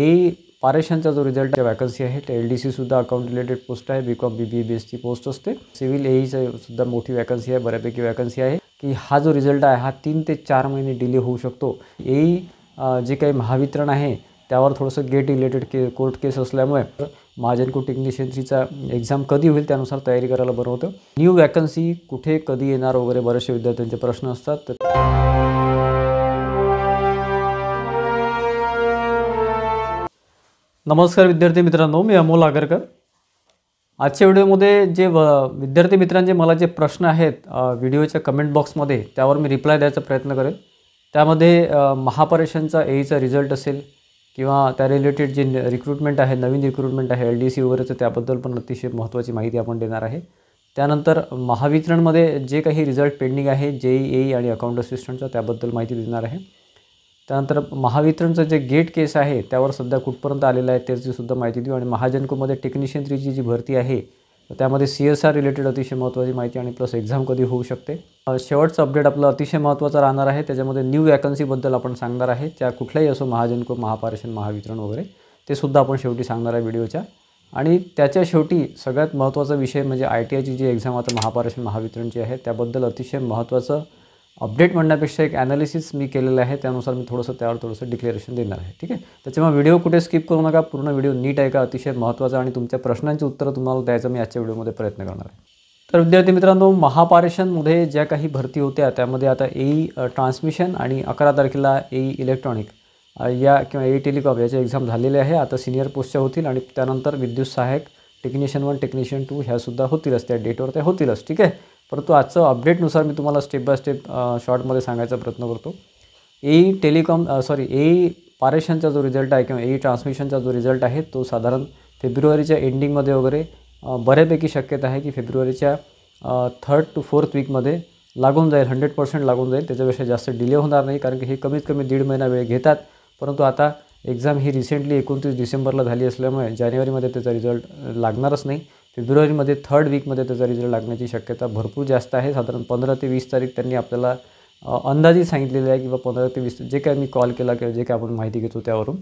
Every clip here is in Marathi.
ही पारेषणचा जो रिझल्ट आहे वॅकन्सी आहे ते LDC सुद्धा अकाउंट रिलेटेड पोस्ट आहे. BCom BBA बेसची पोस्ट असते. सिव्हिल AE सुद्धा मोठी वॅकन्सी आहे, बऱ्यापैकी वॅकन्सी आहे की हा जो रिझल्ट आहे हा 3 ते 4 महिने डिले होऊ शकतो. जे काही महावितरण आहे त्यावर थोडंसं गेट रिलेटेड कोर्ट केस असल्यामुळे महाजनको टेक्निशियन 3चा एक्झाम कधी होईल त्यानुसार तयारी करायला बरं होतं. न्यू वॅकन्सी कुठे कधी येणार वगैरे बरेचसे विद्यार्थ्यांचे प्रश्न असतात. नमस्कार विद्यार्थी मित्रांनो, मी अमोल आगरकर. आजच्या व्हिडिओमध्ये जे विद्यार्थी मित्रांचे मला जे प्रश्न आहेत व्हिडिओच्या कमेंट बॉक्समध्ये त्यावर मी रिप्लाय द्यायचा प्रयत्न करेन. त्यामध्ये महापारेषणचा AEचा रिझल्ट असेल किंवा त्या रिलेटेड जे रिक्रुटमेंट आहे, नवीन रिक्रुटमेंट आहे LDC वगैरेचं, त्याबद्दल पण अतिशय महत्त्वाची माहिती आपण देणार आहे. त्यानंतर महावितरणमध्ये जे काही रिझल्ट पेंडिंग आहे JEE AE आणि अकाउंट असिस्टंटचा, त्याबद्दल माहिती देणार आहे. त्यानंतर महावितरणचं जे गेट केस आहे त्यावर सध्या कुठपर्यंत आलेलं आहे त्याची सुद्धा माहिती देऊ. आणि महाजनकोमध्ये टेक्निशियन 3ची जी भरती आहे त्यामध्ये CSR रिलेटेड अतिशय महत्त्वाची माहिती आणि प्लस एक्झाम कधी होऊ शकते. शेवटचं अपडेट आपलं अतिशय महत्त्वाचं राहणार आहे. त्याच्यामध्ये न्यू वॅकन्सीबद्दल आपण सांगणार आहे. त्या कुठल्याही असो, महाजनको, महापारेषण, महावितरण वगैरे, ते सुद्धा आपण शेवटी सांगणार आहे व्हिडिओच्या. आणि त्याच्या शेवटी सगळ्यात महत्त्वाचा विषय म्हणजे ITIची जी एक्झाम आता महापारेषण महावितरणची आहे त्याबद्दल अतिशय महत्त्वाचं अपडेट म्हणण्यापेक्षा एक ॲनालिसिस मी केलेलं आहे. त्यानुसार मी त्यावर थोडंसं डिक्लेरेशन देणार आहे. ठीक आहे. त्याच्यामुळे व्हिडिओ कुठे स्किप करू नका, पूर्ण व्हिडिओ नीट ऐका. अतिशय महत्त्वाचा आणि तुमच्या प्रश्नांची उत्तरं तुम्हाला द्यायचं मी आजच्या व्हिडिओमध्ये प्रयत्न करणार आहे. तर विद्यार्थी मित्रांनो, महापारेषणमध्ये ज्या काही भरती होत्या त्यामध्ये आता AE ट्रान्समिशन आणि 11 तारखेला AE इलेक्ट्रॉनिक या किंवा AE टेलिकॉम याचे एक्झाम झालेले आहे. आता सिनियर पोस्टच्या होतील आणि त्यानंतर विद्युत सहाय्यक टेक्निशियन 1 टेक्निशियन 2 ह्यासुद्धा होतीलच, त्या डेटवर त्या होतीलच. ठीक आहे. परंतु आजचं अपडेटनुसार मी तुम्हाला स्टेप बाय स्टेप शॉर्टमध्ये सांगायचा प्रयत्न करतो. AE पारेषणचा जो रिझल्ट आहे किंवा AE ट्रान्समिशनचा जो रिझल्ट आहे तो साधारण फेब्रुवारीच्या एंडिंगमध्ये वगैरे बऱ्यापैकी शक्यता आहे की फेब्रुवारीच्या 3rd to 4th वीकमध्ये लागून जाईल. 100% लागून जाईल. त्याच्यापेक्षा जास्त डिले होणार नाही, कारण की हे कमीत कमी 1.5 महिना वेळ घेतात. परंतु आता एक्झाम ही रिसेंटली 29 डिसेंबरला झाली असल्यामुळे जानेवारीमध्ये त्याचा रिझल्ट लागणारच नाही. फेब्रुवारीमध्ये 3rd वीकमध्ये त्याचा रिझल्ट लागण्याची शक्यता भरपूर जास्त आहे. साधारण 15 ते 20 तारीख त्यांनी आपल्याला अंदाजे सांगितलेली आहे किंवा 15 ते 20 जे काय मी कॉल केला किंवा जे काय आपण माहिती घेतो त्यावरून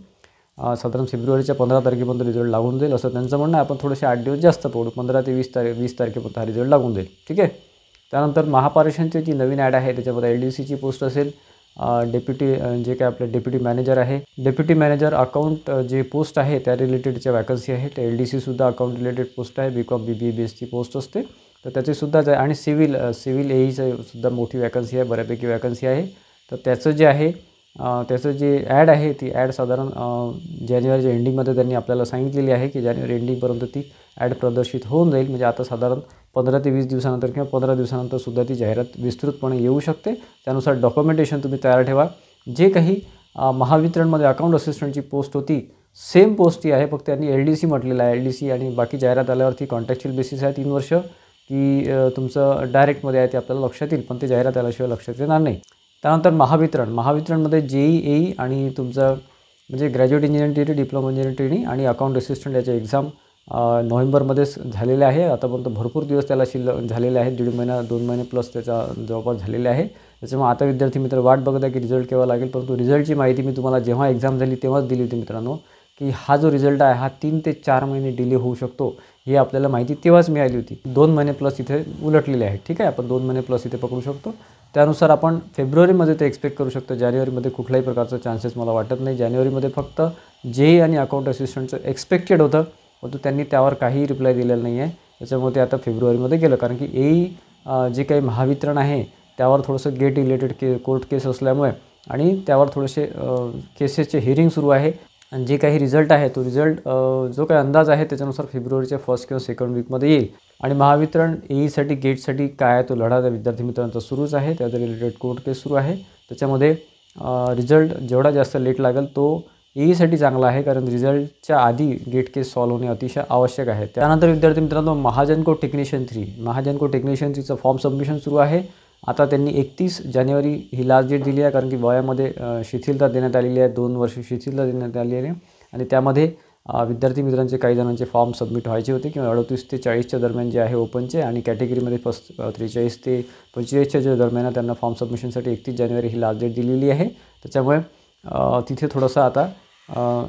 साधारण फेब्रुवारीच्या 15 तारखेपर्यंत रिझल्ट लागून जाईल असं त्यांचं म्हणणं आहे. आपण थोडेसे 8 दिवस जास्त पडू, 15 ते 20 तारखेपर्यंत हा रिझल्ट लागून जाईल. ठीक आहे. त्यानंतर महापारेषणची जी नवीन ॲड आहे त्याच्यामध्ये LDCची पोस्ट असेल, डेप्युटी जे काय आपले डेप्युटी मॅनेजर आहे, डेप्युटी मॅनेजर अकाउंट जे पोस्ट आहे त्या रिलेटेडच्या वॅकन्सी आहे. ते LDC सुद्धा अकाउंट रिलेटेड पोस्ट आहे. BCom BBA बेसची पोस्ट असते, तर त्याचीसुद्धाच आहे. आणि सिव्हिल AEचं सुद्धा मोठी वॅकन्सी आहे, बऱ्यापैकी वॅकन्सी आहे. तर त्याचं जे आहे त्याचं जे ॲड आहे ती ॲड साधारण जानेवारीच्या एंडिंगमध्ये त्यांनी आपल्याला सांगितलेली आहे की जानेवारी एंडिंगपर्यंत ती ॲड प्रदर्शित होऊन जाईल. म्हणजे आता साधारण 15 ते 20 दिवसानंतर किंवा 15 दिवसानंतर सुद्धा ती जाहिरात विस्तृतपणे येऊ शकते. त्यानुसार डॉक्युमेंटेशन तुम्ही तयार ठेवा. जे काही महावितरणमध्ये अकाउंट असिस्टंटची पोस्ट होती सेम पोस्ट ती आहे, फक्त त्यांनी LDC म्हटलेलं आहे. LDC आणि बाकी जाहिरात आल्यावरती कॉन्ट्रॅक्च्युअल बेसिस आहे 3 वर्ष की तुमचं डायरेक्टमध्ये आहे ते आपल्याला लक्षात येईल, पण ते जाहिरात आल्याशिवाय लक्षात येणार नाही. त्यानंतर महावितरणमध्ये JEE AE आणि तुमचं म्हणजे graduate engineering trainee, diploma engineering trainee आणि अकाउंट असिस्टंट याचे एक्झाम नोव्हेंबरमध्येच झालेले आहे. आतापर्यंत भरपूर दिवस त्याला झालेले आहेत, 1.5 महिना 2 महिने प्लस त्याचा जवळपास झालेले आहे. त्याच्यामुळे आता विद्यार्थी मित्र वाट बघत आहे की रिझल्ट केव्हा लागेल. परंतु रिझल्टची माहिती मी तुम्हाला जेव्हा एक्झाम झाली तेव्हाच दिली होती मित्रांनो, की हा जो रिझल्ट आहे हा 3 ते 4 महिने डिले होऊ शकतो. ही आपल्याला माहिती तेव्हाच मिळाली होती. 2 महिने प्लस इथे उलटलेले आहेत. ठीक आहे. आपण 2 महिने प्लस इथे पकडू शकतो. त्यानुसार आपण फेब्रुवारीमध्ये ते एक्सपेक्ट करू शकतो. जानेवारीमध्ये कुठल्याही प्रकारचं चान्सेस मला वाटत नाही. जानेवारीमध्ये फक्त JEE आणि अकाउंट असिस्टंटचं एक्सपेक्टेड होतं, परंतु त्यांनी त्यावर काहीही रिप्लाय दिलेला नाही आहे. त्याच्यामुळे ते आता फेब्रुवारीमध्ये गेलं, कारण की AE जे काही महावितरण आहे त्यावर थोडंसं गेट रिलेटेड कोर्ट केस असल्यामुळे आणि त्यावर थोडेसे केसेसचे हिअरिंग सुरू आहे. आणि जे काही रिझल्ट आहे तो रिझल्ट जो काही अंदाज आहे त्याच्यानुसार फेब्रुवारीच्या 1st किंवा 2nd वीकमध्ये येईल. आणि महावितरण AEसाठी गेटसाठी काय आहे तो लढा त्या विद्यार्थी मित्रांचा सुरूच आहे. त्याच्या रिलेटेड कोर्ट केस सुरू आहे. त्याच्यामध्ये रिझल्ट जेवढा जास्त लेट लागेल तो AEसाठी चांगला आहे, कारण रिझल्टच्या आधी गेट केस सॉल्व्ह होणे अतिशय आवश्यक आहे. त्यानंतर विद्यार्थी मित्रांनो, महाजनको टेक्निशियन 3चं फॉर्म सबमिशन सुरू आहे. आता त्यांनी 31 जानेवारी ही लास्ट डेट दिली आहे, कारण की वयामध्ये शिथिलता देण्यात आलेली आहे. 2 वर्ष शिथिलता देण्यात आलेली आहे. आणि त्यामध्ये विद्यार्थी मित्रांचे काही जणांचे फॉर्म सबमिट व्हायचे होते किंवा 38 ते 40च्या दरम्यान जे आहे ओपनचे, आणि कॅटेगरीमध्ये 43 ते 45च्या जे दरम्यान त्यांना फॉर्म सबमिशनसाठी 31 जानेवारी ही लास्ट डेट दिलेली आहे. त्याच्यामुळे तिथे थोडंसं आता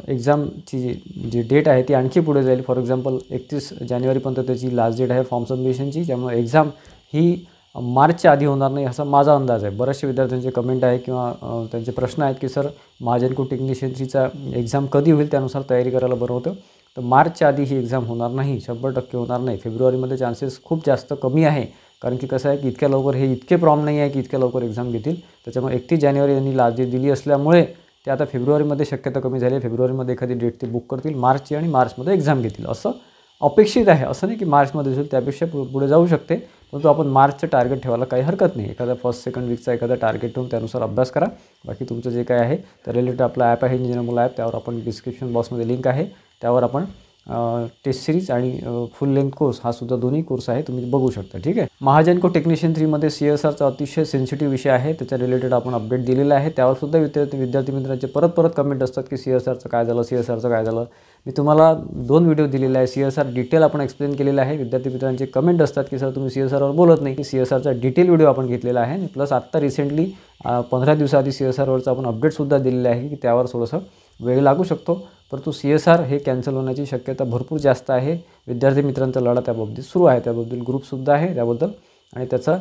एक्झामची जी डेट आहे ती आणखी पुढे जाईल. फॉर एक्झाम्पल 31 जानेवारीपर्यंत त्याची लास्ट डेट आहे फॉर्म सबमिशनची. त्यामुळे एक्झाम ही मार्चच्या आधी होणार नाही असा माझा अंदाज आहे. बऱ्याचशा विद्यार्थ्यांचे कमेंट आहे किंवा त्यांचे प्रश्न आहेत की सर महाजनको टेक्निशियन 3चा एक्झाम कधी होईल, त्यानुसार तयारी करायला बरं होतं. तर मार्चच्या आधी ही एक्झाम होणार नाही, 100% होणार नाही. फेब्रुवारीमध्ये चान्सेस खूप जास्त कमी आहे, कारण की कसं आहे की इतक्या लवकर हे इतके प्रॉम्प्ट नाही आहे की इतक्या लवकर एक्झाम घेतील. त्याच्यामुळे 31 जानेवारी यांनी लास्ट डेट दिली असल्यामुळे ते आता फेब्रुवारीमध्ये शक्यता कमी झाली आहे. फेब्रुवारीमध्ये एखादी डेट ते बुक करतील मार्चची आणि मार्चमध्ये एक्झाम घेतील असं अपेक्षित आहे. असं नाही की मार्चमध्ये होईल, त्यापेक्षा पुढे जाऊ शकते, परंतु आपण मार्चचं टार्गेट ठेवायला काही हरकत नाही. एखादा फर्स्ट सेकंड वीकचा एखादा टार्गेट ठेवून त्यानुसार अभ्यास करा. बाकी तुमचं जे काय आहे त्या रिलेटेड आपला ॲप आहे इंजिनिअर ॲप, त्यावर आपण डिस्क्रिप्शन बॉक्समध्ये लिंक आहे, त्यावर आपण टेस्ट सिरीज आणि फुल लेंथ कोर्स हा सुद्धा दोन्ही कोर्स आहे, तुम्ही बघू शकता. ठीक आहे. महाजनको टेक्निशियन 3मध्ये CSRचा अतिशय सेन्सिटिव्ह विषय आहे, त्याच्या रिलेटेड आपण अपडेट दिलेला आहे. त्यावर सुद्धा विद्यार्थी मित्रांचे परत कमेंट असतात की CSRचं काय झालं, CSRचं काय झालं. मी तुम्हाला 2 व्हिडिओ दिलेले आहे. CSR डिटेल आपण एक्सप्लेन केलेलं आहे. विद्यार्थी मित्रांचे कमेंट असतात की सर तुम्ही CSRवर बोलत नाही. की CSRचा डिटेल व्हिडिओ आपण घेतलेला आहे आणि प्लस आत्ता रिसेंटली 15 दिवसाआधी CSRवरचा आपण अपडेटसुद्धा दिलेला आहे की त्यावर थोडंसं वेळ लागू शकतो, परंतु CSR हे कॅन्सल होण्याची शक्यता भरपूर जास्त आहे. विद्यार्थी मित्रांचा लढा त्याबाबतीत सुरू आहे, त्याबद्दल ग्रुपसुद्धा आहे त्याबद्दल. आणि त्याचा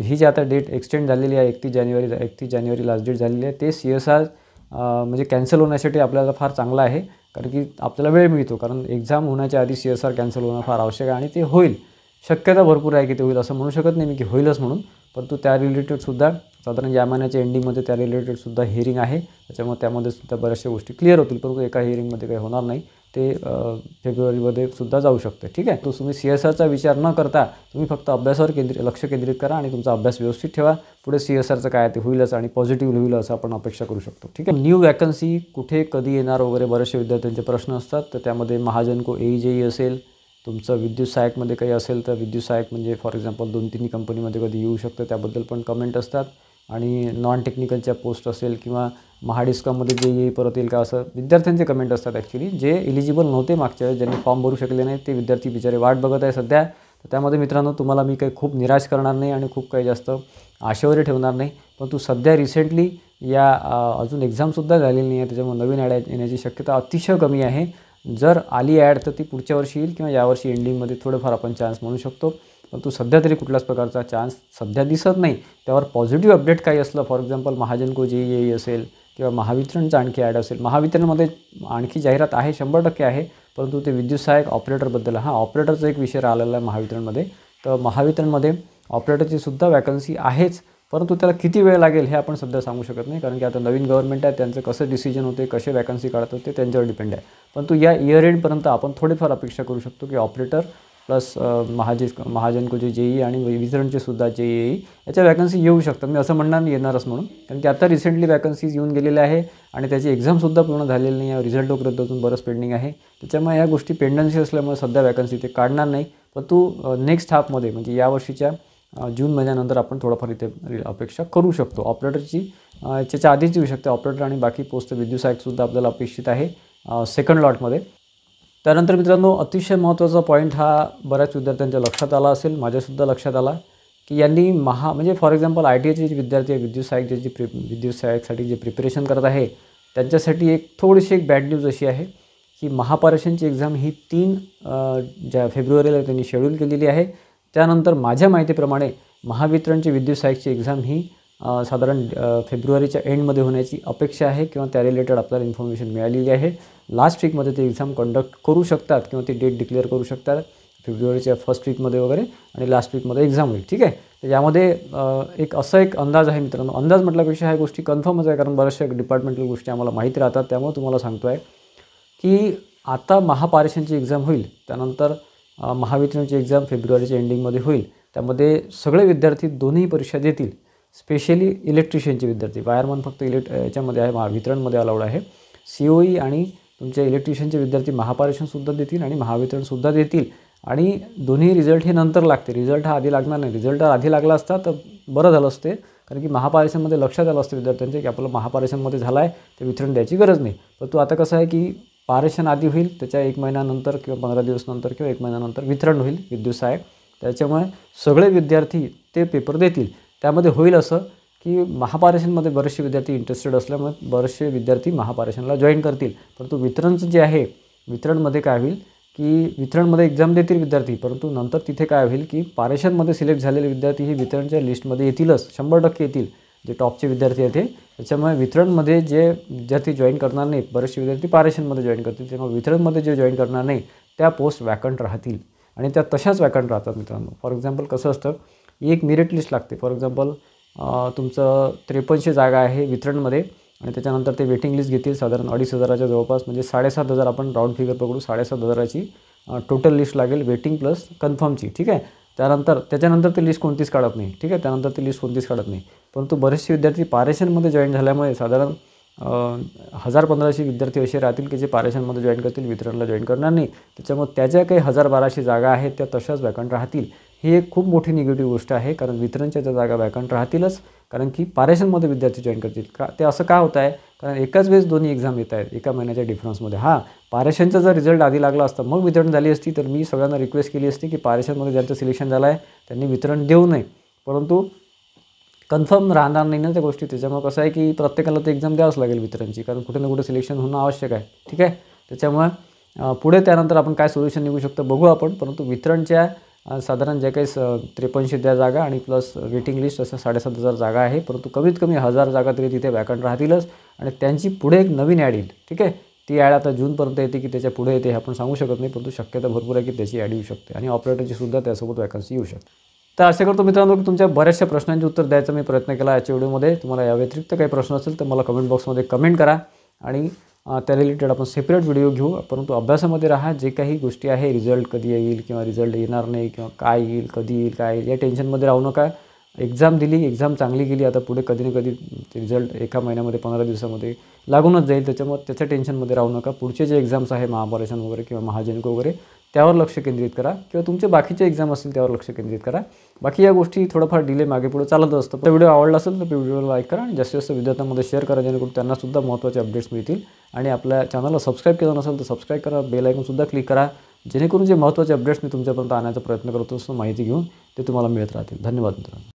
ही जी आता डेट एक्सटेंड झालेली आहे 31 जानेवारी लास्ट डेट झालेली आहे, ते CSR म्हणजे कॅन्सल होण्यासाठी आपल्याला फार चांगलं आहे, कारण की आपल्याला वेळ मिळतो. कारण एक्झाम होण्याच्या आधी CSR कॅन्सल होणं फार आवश्यक आहे आणि ते होईल, शक्यता भरपूर आहे की ते होईल. असं म्हणू शकत नाही मी की होईलच म्हणून, परंतु त्या रिलेटेडसुद्धा साधारण या महिन्याच्या एंडिंगमध्ये त्या रिलेटेडसुद्धा हिअरिंग आहे. त्याच्यामुळे त्यामध्ये सुद्धा बऱ्याचशा गोष्टी क्लिअर होतील, परंतु एका हिअरिंगमध्ये काही होणार नाही, ते फेब्रुवारीमध्ये सुद्धा जाऊ शकते. ठीक आहे. तो तुम्ही CSRचा विचार न करता तुम्ही फक्त अभ्यासावर लक्ष केंद्रित करा आणि तुमचा अभ्यास व्यवस्थित ठेवा. पुढे CSRचं काय ते होईलच आणि पॉझिटिव्ह होईल असं आपण अपेक्षा करू शकतो. ठीक आहे. न्यू वॅकन्सी कुठे कधी येणार वगैरे बरेचसे विद्यार्थ्यांचे प्रश्न असतात. तर त्यामध्ये महाजनको AE असेल, तुमचं विद्युत सहायकमध्ये काही असेल तर विद्युत सहायक म्हणजे फॉर एक्झाम्पल 2-3 कंपनीमध्ये कधी येऊ शकतं, त्याबद्दल पण कमेंट असतात. आणि नॉन टेक्निकलच्या पोस्ट असेल किंवा महाडिस्कॉममध्ये जे येईल परत येईल का, असं विद्यार्थ्यांचे कमेंट असतात. ॲक्च्युली जे एलिजिबल नव्हते मागच्या वेळेस, ज्यांनी फॉर्म भरू शकले नाही ते विद्यार्थी बिचारे वाट बघत आहे सध्या. तर त्यामध्ये मित्रांनो तुम्हाला मी काही खूप निराश करणार नाही आणि खूप काही जास्त आशेवरी ठेवणार नाही, परंतु सध्या रिसेंटली या अजून एक्झामसुद्धा झालेली नाही आहे, त्याच्यामुळे नवीन ॲड येण्याची शक्यता अतिशय कमी आहे. जर आली ॲड तर ती पुढच्या वर्षी येईल किंवा यावर्षी एंडिंगमध्ये थोडंफार आपण चान्स म्हणू शकतो, परंतु सध्या तरी कुठल्याच प्रकारचा चान्स सध्या दिसत नाही. त्यावर पॉझिटिव्ह अपडेट काही असलं, फॉर एक्झाम्पल महाजनको JEE असेल किंवा महावितरणचं आणखी ॲड असेल. महावितरणमध्ये आणखी जाहिरात आहे, 100% आहे, परंतु ते विद्युत सहायक ऑपरेटरबद्दल ऑपरेटरचा एक विषय राहिलेला आहे महावितरणमध्ये. तर महावितरणमध्ये ऑपरेटरची सुद्धा वॅकन्सी आहेच, परंतु त्याला किती वेळ लागेल हे आपण सध्या सांगू शकत नाही, कारण की आता नवीन गव्हर्नमेंट आहे, त्यांचं कसं डिसिजन होते, कसे वॅकन्सी काढतात ते त्यांच्यावर डिपेंड आहे. परंतु या इयर एंडपर्यंत आपण थोडीफार अपेक्षा करू शकतो की ऑपरेटर प्लस महाजनको JEE आणि वितरणचे सुद्धा JEE याच्या वॅकन्सी येऊ शकतात. मी असं म्हणणार नाही येणारच म्हणून, कारण की आता रिसेंटली वॅकन्सीज येऊन गेलेल्या आहे आणि त्याची एक्झामसुद्धा पूर्ण झालेली नाही आहे. रिझल्ट वगैरे अजून बरंच पेंडिंग आहे, त्याच्यामुळे या गोष्टी पेंडन्सी असल्यामुळे सध्या वॅकन्सी ते काढणार नाही. परंतु नेक्स्ट हाफमध्ये म्हणजे यावर्षीच्या जून महिन्यानंतर आपण थोडंफार इथे अपेक्षा करू शकतो. ऑपरेटरची याच्या आधीच येऊ शकते, ऑपरेटर आणि बाकी पोस्ट विद्युत सहायकसुद्धा आपल्याला अपेक्षित आहे सेकंड लॉटमध्ये. त्यानंतर मित्रांनो अतिशय महत्त्वाचा पॉईंट हा बऱ्याच विद्यार्थ्यांच्या लक्षात आला असेल, माझ्यासुद्धा लक्षात आला की यांनी म्हणजे फॉर एक्झाम्पल ITIचे जे विद्यार्थी आहे, विद्युत सहायकसाठी जे प्रिपरेशन करत आहे त्यांच्यासाठी थोडीशी एक बॅड न्यूज अशी आहे की महापारेषणची एक्झाम ही 3 फेब्रुवारीला त्यांनी शेड्यूल केलेली आहे. त्यानंतर माझ्या माहितीप्रमाणे महावितरणची विद्युत सहायकची एक्झाम ही साधारण फेब्रुवारीच्या एंडमध्ये होण्याची अपेक्षा आहे किंवा त्या रिलेटेड आपल्याला इन्फॉर्मेशन मिळालेली आहे. लास्ट वीकमध्ये ते एक्झाम कंडक्ट करू शकतात किंवा ती डेट डिक्लेअर करू शकतात फेब्रुवारीच्या फर्स्ट वीकमध्ये वगैरे, आणि लास्ट वीकमध्ये एक्झाम होईल. ठीक आहे. तर यामध्ये एक अंदाज आहे मित्रांनो. अंदाज म्हटल्यापेक्षा ह्या गोष्टी कन्फर्मच आहे, कारण बऱ्याचशा डिपार्टमेंटल गोष्टी आम्हाला माहिती राहतात. त्यामुळे तुम्हाला सांगतो आहे की आता महापारेषणची एक्झाम होईल, त्यानंतर महावितरणची एक्झाम फेब्रुवारीच्या एंडिंगमध्ये होईल. त्यामध्ये सगळे विद्यार्थी दोन्ही परीक्षा देतील, स्पेशली इलेक्ट्रिशियनचे विद्यार्थी. वायरमन फक्त याच्यामध्ये आहे, महावितरणमध्ये अलाउड आहे. COE आणि तुमचे इलेक्ट्रिशियनचे विद्यार्थी महापारेषणसुद्धा देतील आणि महावितरणसुद्धा देतील. आणि दोन्ही रिझल्ट हे नंतर लागते, रिझल्ट हा आधी लागणार नाही. रिझल्ट आधी लागला असता तर बरं झालं असते, कारण की महापारेषणमध्ये लक्षात आलं असतं विद्यार्थ्यांचे की आपलं महापारेषणमध्ये झालं आहे, ते वितरण द्यायची गरज नाही. परंतु आता कसं आहे की पारेषण आधी होईल, त्याच्या 1 महिन्यानंतर किंवा 15 दिवस नंतर किंवा 1 महिन्यानंतर वितरण होईल विद्युत सहायक. त्याच्यामुळे सगळे विद्यार्थी ते पेपर देतील. त्यामध्ये होईल असं की महापारेषणमध्ये बरेचसे विद्यार्थी इंटरेस्टेड असल्यामुळे बरेचसे विद्यार्थी महापारेषणला जॉईन करतील. परंतु वितरणचं जे आहे, वितरणमध्ये काय होईल की वितरणमध्ये एक्झाम देतील विद्यार्थी, परंतु नंतर तिथे काय होईल की पारेषणमध्ये सिलेक्ट झालेले विद्यार्थी हे वितरणच्या लिस्टमध्ये येतीलच, 100% येतील, जे टॉपचे विद्यार्थी आहेत ते. त्याच्यामुळे वितरणमध्ये जे विद्यार्थी जॉईन करणार नाहीत, बरेचसे विद्यार्थी पारेषणमध्ये जॉईन करतील, तेव्हा वितरणमध्ये जे जॉईन करणार नाही त्या पोस्ट वॅकंट राहतील आणि त्या तशाच वॅकंट राहतात मित्रांनो. फॉर एक्झाम्पल कसं असतं, एक मेरिट लिस्ट लागते. फॉर एक्झाम्पल तुमचं 53 जागा आहे वितरणमध्ये आणि त्याच्यानंतर ते वेटिंग लिस्ट घेतील साधारण 2,500च्या जवळपास, म्हणजे 7,500 आपण राऊंड फिगर पकडू, 7,500ची टोटल लिस्ट लागेल वेटिंग प्लस कन्फर्मची. ठीक आहे. त्याच्यानंतर ती लिस्ट कोणतीच काढत नाही. ठीक आहे. त्यानंतर ती लिस्ट कोणतीच काढत नाही. परंतु बरेचसे विद्यार्थी पारेषणमध्ये जॉईन झाल्यामुळे साधारण 1,000-1,500 विद्यार्थी असे राहतील की जे पारेषणमध्ये जॉईन करतील, वितरणला जॉईन करणार नाही. त्याच्यामुळे त्याच्या काही 1,000-1,200 जागा आहेत त्या तशाच वॅकंट राहतील. ही एक खूप मोठी निगेटिव्ह गोष्ट आहे, कारण वितरणच्या त्या जागा वॅकंट राहतीलच, कारण की पारेषणमध्ये विद्यार्थी जॉईन करतील. ते असं का होत आहे, कारण एकाच वेळेस दोन्ही एक्झाम येत आहेत एका महिन्याच्या डिफरन्समध्ये. पारेषणचा जर रिझल्ट आधी लागला असता मग वितरण झाली असती तर मी सगळ्यांना रिक्वेस्ट केली असती की पारेषणमध्ये ज्यांचं सिलेक्शन झालं आहे त्यांनी वितरण देऊ नये. परंतु कन्फर्म राहणार नाही ना त्या गोष्टी. त्याच्यामुळे कसं आहे की प्रत्येकाला ते एक्झाम द्यावंच लागेल वितरणची, कारण कुठे ना कुठे सिलेक्शन होणं आवश्यक आहे. ठीक आहे. त्याच्यामुळे पुढे त्यानंतर आपण काय सोल्युशन निघू शकतं बघू आपण. परंतु वितरणच्या साधारण जे काही 53 जागा आणि प्लस वेटिंग लिस्ट असं 7,500 जागा आहे, परंतु कमीत कमी 1,000 जागा तरी तिथे वॅकंट राहतीलच आणि त्यांची पुढे एक नवीन ॲड येईल. ठीक आहे. ती ॲड आता जूनपर्यंत येते की त्याच्या पुढे येते हे आपण सांगू शकत नाही, परंतु शक्यता भरपूर आहे की त्याची ॲड येऊ शकते आणि ऑपरेटरची सुद्धा त्यासोबत वॅकन्सी येऊ शकते. तर असे करतो मित्रांनो की तुमच्या बऱ्याचशा प्रश्नांचे उत्तर द्यायचा मी प्रयत्न केला आजच्या व्हिडिओमध्ये. तुम्हाला या व्यतिरिक्त काही प्रश्न असेल तर मला कमेंट बॉक्समध्ये कमेंट करा आणि त्या रिलेटेड आपण सेपरेट व्हिडिओ घेऊ. परंतु अभ्यासामध्ये राहा. जे काही गोष्टी आहे, रिझल्ट कधी येईल किंवा रिझल्ट येणार नाही किंवा काय येईल, कधी येईल, काय येईल, या टेन्शनमध्ये राहू नका. एक्झाम दिली, एक्झाम चांगली गेली, आता पुढे कधी ना कधी ते रिझल्ट एका महिन्यामध्ये 15 दिवसामध्ये लागूनच जाईल. त्याच्यामुळे त्याच्या टेन्शनमध्ये राहू नका. पुढचे जे एक्झाम्स आहे महापारेषण वगैरे किंवा महाजेनको वगैरे त्यावर लक्ष केंद्रित करा किंवा तुमचे बाकीचे एक्झाम असतील त्यावर लक्ष केंद्रित करा. बाकी या गोष्टी थोडंफार डिले मागे पुढे चालत असतं. तर व्हिडिओ आवडला असेल तर व्हिडिओला लाईक करा आणि जास्तीत जास्त विद्यार्थ्यांमध्ये शेअर करा, जेणेकरून त्यांनासुद्धा महत्त्वाचे अपडेट्स मिळतील. आणि आपल्या चॅनलला सबस्क्राईब केलं नसेल तर सबस्क्राईब करा, बेल आयकॉनसुद्धा क्लिक करा, जेणेकरून जे महत्त्वाचे अपडेट्स मी तुमच्यापर्यंत आणण्याचा प्रयत्न करतो असं माहिती घेऊन ते तुम्हाला मिळत राहतील. धन्यवाद मित्रांनो.